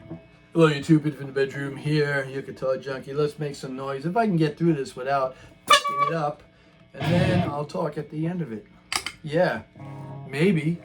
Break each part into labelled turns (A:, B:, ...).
A: Hello YouTube, in the bedroom here, your guitar junkie. Let's make some noise. If I can get through this without picking it up, and then I'll talk at the end of it. Yeah, maybe.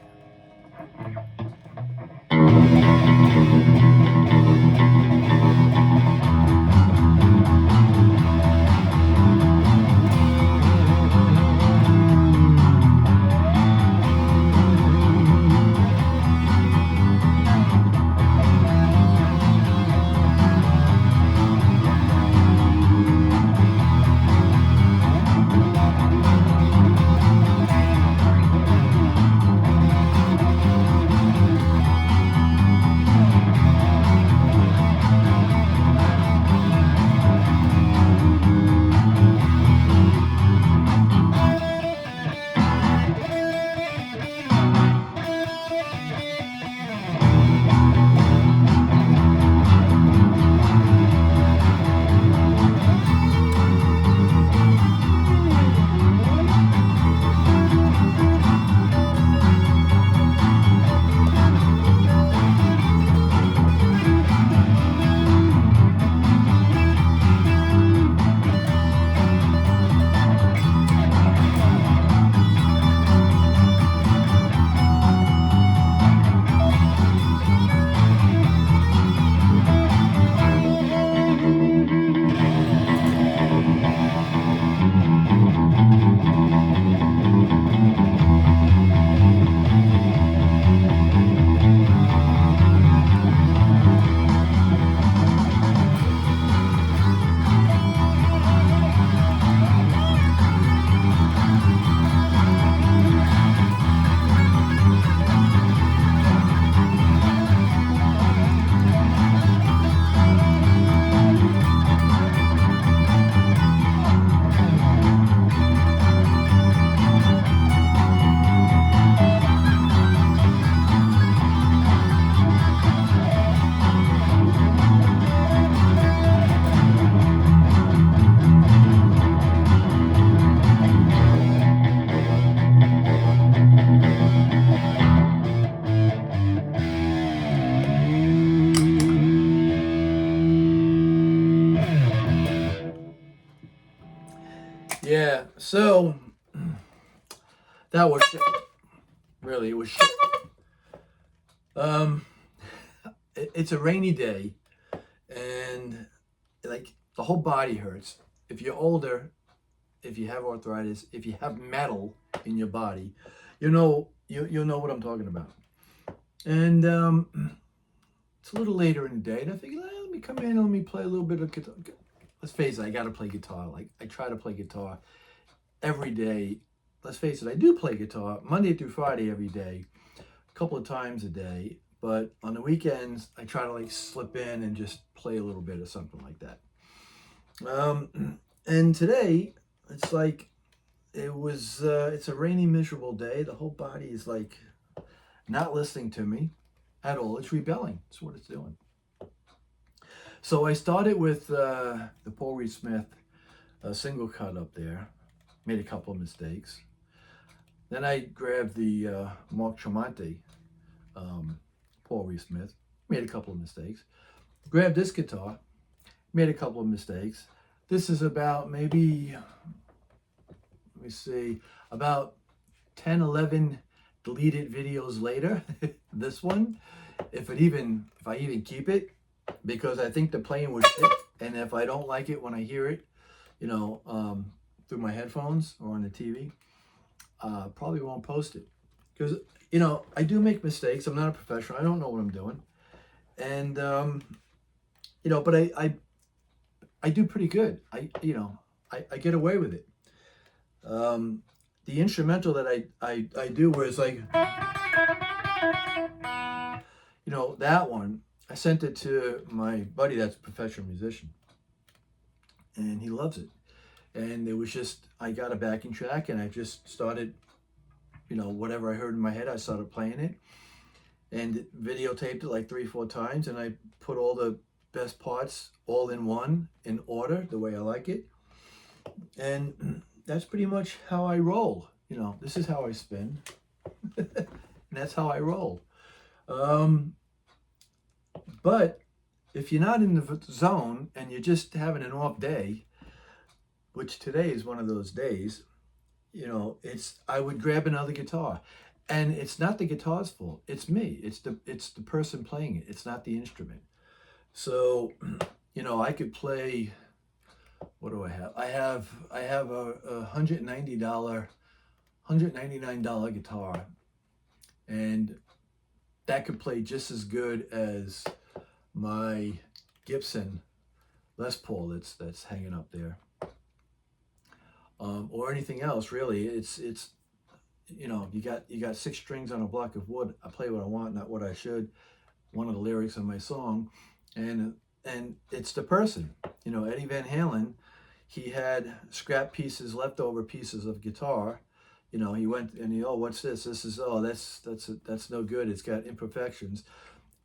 A: Yeah, so that was shit. Really, it was shit. Um, it's a rainy day, and like the whole body hurts. If you're older, if you have arthritis, if you have metal in your body, you'll know what I'm talking about. And it's a little later in the day, and I figured, let me come in and let me play a little bit of guitar. Let's face it, I got to play guitar. Like I try to play guitar every day. Let's face it, I do play guitar Monday through Friday every day, a couple of times a day. But on the weekends, I try to like slip in and just play a little bit or something like that. And today, it's like it's a rainy, miserable day. The whole body is like not listening to me at all. It's rebelling. That's what it's doing. So I started with the Paul Reed Smith single cut up there. Made a couple of mistakes. Then I grabbed the Mark Tremonti Paul Reed Smith. Made a couple of mistakes. Grabbed this guitar. Made a couple of mistakes. This is about maybe, let me see, about 10, 11 deleted videos later. This one, if I even keep it, because I think the playing was shit, and if I don't like it when I hear it, through my headphones or on the TV, probably won't post it. Because, I do make mistakes. I'm not a professional. I don't know what I'm doing. And, but I do pretty good. I get away with it. The instrumental that I do where it's like, that one, I sent it to my buddy that's a professional musician. And he loves it. And it was just, I got a backing track and I just started, whatever I heard in my head, I started playing it. And videotaped it like 3-4 times. And I put all the best parts all in one, in order, the way I like it. And that's pretty much how I roll. This is how I spin. And that's how I roll. But if you're not in the zone and you're just having an off day, which today is one of those days, I would grab another guitar. And it's not the guitar's fault. It's me. It's the person playing it. It's not the instrument. So, I could play. What do I have? I have a $199 guitar, and that could play just as good as my Gibson Les Paul that's hanging up there, or anything else really. It's you got six strings on a block of wood. I play what I want, not what I should. One of the lyrics of my song, and it's the person. Eddie Van Halen, he had scrap pieces, leftover pieces of guitar. He went and what's this? This is that's no good. It's got imperfections.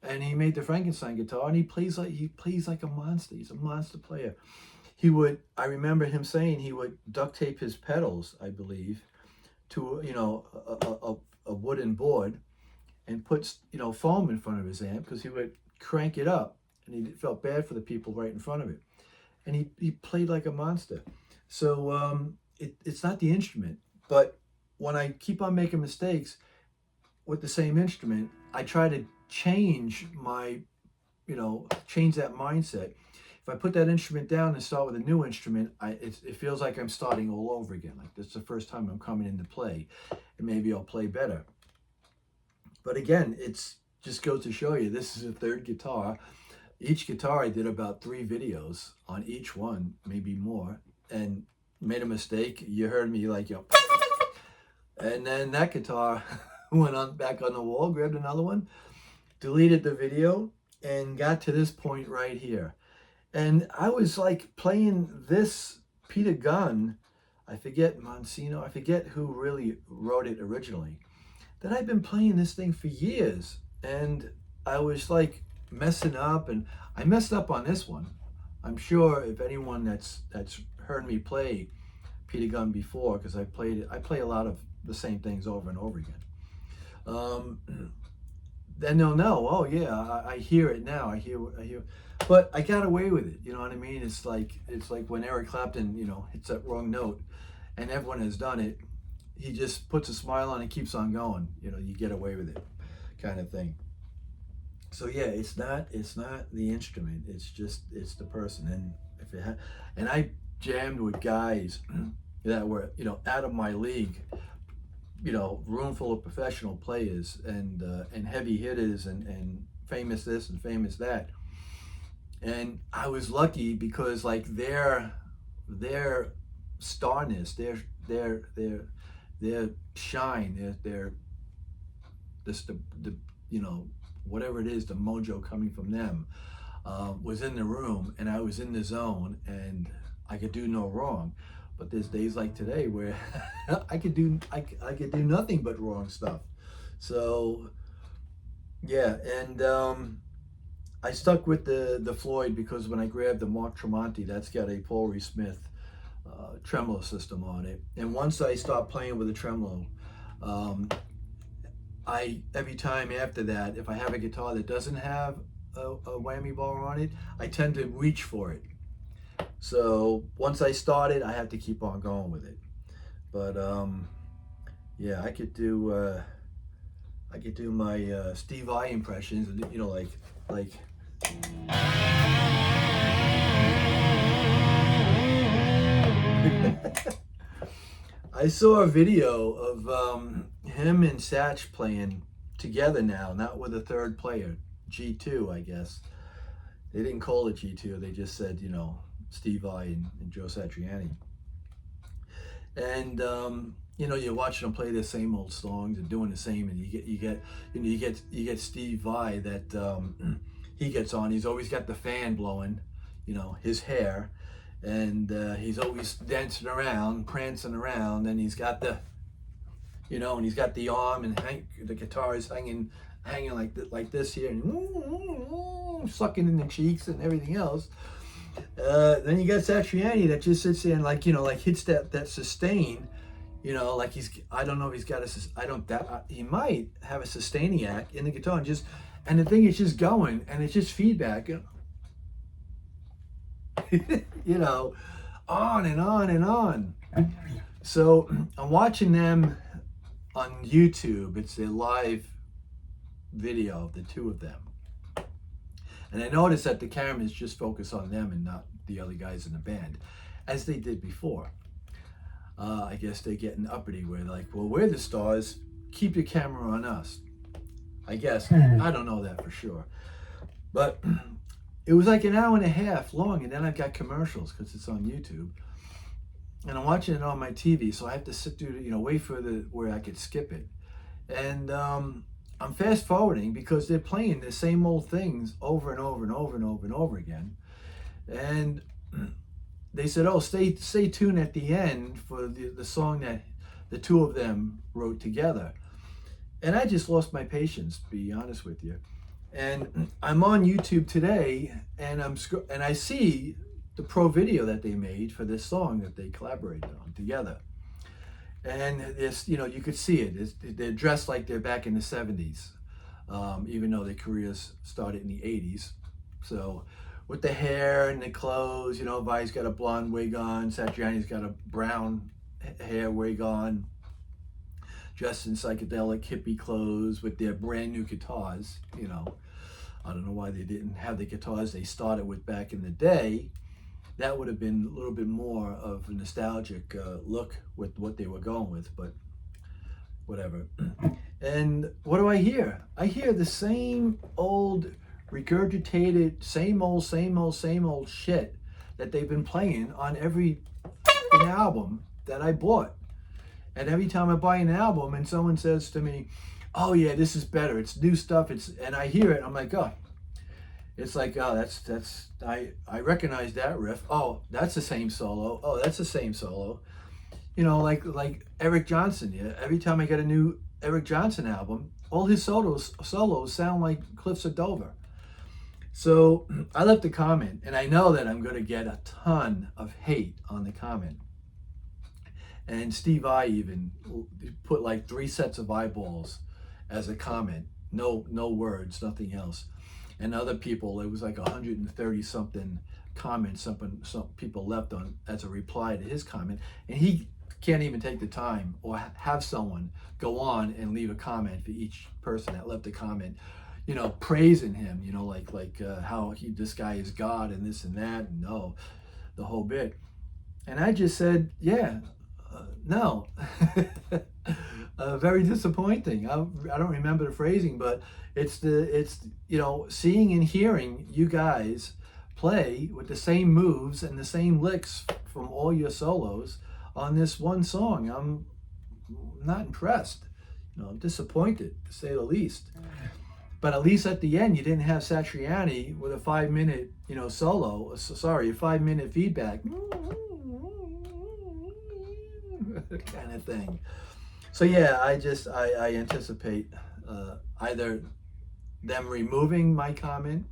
A: And he made the Frankenstein guitar, and he plays like a monster. He's a monster player. I remember him saying he would duct tape his pedals, I believe, to a wooden board, and put foam in front of his amp, because he would crank it up, and he felt bad for the people right in front of it. And he played like a monster. So it's not the instrument, but when I keep on making mistakes with the same instrument, I try to change change that mindset. If I put that instrument down and start with a new instrument, it feels like I'm starting all over again. Like this is the first time I'm coming into play, and maybe I'll play better. But again, it's just goes to show you, this is a third guitar. Each guitar I did about 3 videos on each one, maybe more, and made a mistake. You heard me and then that guitar went on back on the wall, grabbed another one, deleted the video, and got to this point right here. And I was like playing this Peter Gunn, I forget Monsino, I forget who really wrote it originally, that I've been playing this thing for years. And I was like messing up, and I messed up on this one. I'm sure if anyone that's heard me play Peter Gunn before, because I play a lot of the same things over and over again. Then they'll know, oh yeah, I hear it now. I hear, but I got away with it. You know what I mean? It's like when Eric Clapton, hits that wrong note, and everyone has done it. He just puts a smile on and keeps on going. You get away with it, kind of thing. So yeah, it's not the instrument. It's the person. And I jammed with guys that were out of my league. Room full of professional players and heavy hitters and famous this and famous that. And I was lucky because like their starness, their shine, their whatever it is, the mojo coming from them was in the room, and I was in the zone, and I could do no wrong. But there's days like today where I could do nothing but wrong stuff. So yeah, and I stuck with the Floyd because when I grabbed the Mark Tremonti, that's got a Paul Reed Smith tremolo system on it. And once I stopped playing with the tremolo, every time after that, if I have a guitar that doesn't have a whammy bar on it, I tend to reach for it. So once I started, I have to keep on going with it. But yeah, I could do my Steve Vai impressions, like. I saw a video of him and Satch playing together now, not with a third player, G2, I guess. They didn't call it G2, they just said, Steve Vai and Joe Satriani. And you're watching them play the same old songs and doing the same, and you get Steve Vai that he gets on. He's always got the fan blowing, his hair, and he's always dancing around, prancing around, and he's got the, and he's got the arm, and the guitar is hanging like this here, and sucking in the cheeks and everything else. Then you got Satriani that just sits there and hits that sustain, like I don't know if he's got he might have a sustainiac in the guitar, and the thing is just going, and it's just feedback. you know, on and on and on. So I'm watching them on YouTube. It's a live video of the two of them. And I noticed that the cameras just focus on them and not the other guys in the band, as they did before. I guess they're getting uppity where like, well, we're the stars, keep your camera on us. I guess, I don't know that for sure. But it was like an hour and a half long, and then I've got commercials because it's on YouTube. And I'm watching it on my TV, so I have to sit through, wait for where I could skip it. And I'm fast forwarding because they're playing the same old things over and over and over and over and over again. And they said, oh, stay tuned at the end for the song that the two of them wrote together. And I just lost my patience, to be honest with you. And I'm on YouTube today, and I see the pro video that they made for this song that they collaborated on together. And this, you could see it. They're dressed like they're back in the 70s, even though their careers started in the 80s. So with the hair and the clothes, Vi's got a blonde wig on, Satriani's got a brown hair wig on, dressed in psychedelic hippie clothes with their brand new guitars. I don't know why they didn't have the guitars they started with back in the day. That would have been a little bit more of a nostalgic look with what they were going with, but whatever. And what do I hear? I hear the same old regurgitated, same old shit that they've been playing on every album that I bought. And every time I buy an album and someone says to me, oh yeah, this is better, it's new stuff, and I hear it, I'm like, oh. It's like, oh, I recognize that riff. Oh, that's the same solo. Oh, that's the same solo. Like Eric Johnson. Yeah, every time I get a new Eric Johnson album, all his solos sound like Cliffs of Dover. So I left a comment, and I know that I'm going to get a ton of hate on the comment. And Steve I even put like 3 sets of eyeballs as a comment. No words, nothing else. And other people, it was like 130 something comments some people left on as a reply to his comment, and he can't even take the time or have someone go on and leave a comment for each person that left a comment, praising him, like how this guy is God and this and that, and the whole bit. And I just said, yeah, no. Very disappointing. I don't remember the phrasing, but it's seeing and hearing you guys play with the same moves and the same licks from all your solos on this one song. I'm not impressed. I'm disappointed, to say the least. But at least at the end, you didn't have Satriani with a 5-minute, solo. Sorry, a 5-minute feedback kind of thing. So yeah, I anticipate either them removing my comment,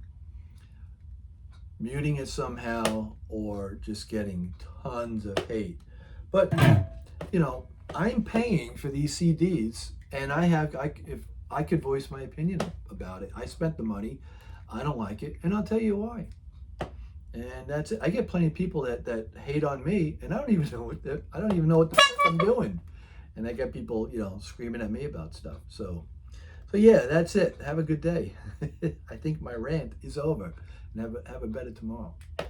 A: muting it somehow, or just getting tons of hate. But I'm paying for these CDs, and if I could voice my opinion about it. I spent the money. I don't like it, and I'll tell you why. And that's it. I get plenty of people that hate on me, and I don't even know what the fuck I'm doing. And I get people, screaming at me about stuff. So yeah, that's it. Have a good day. I think my rant is over. And have a better tomorrow.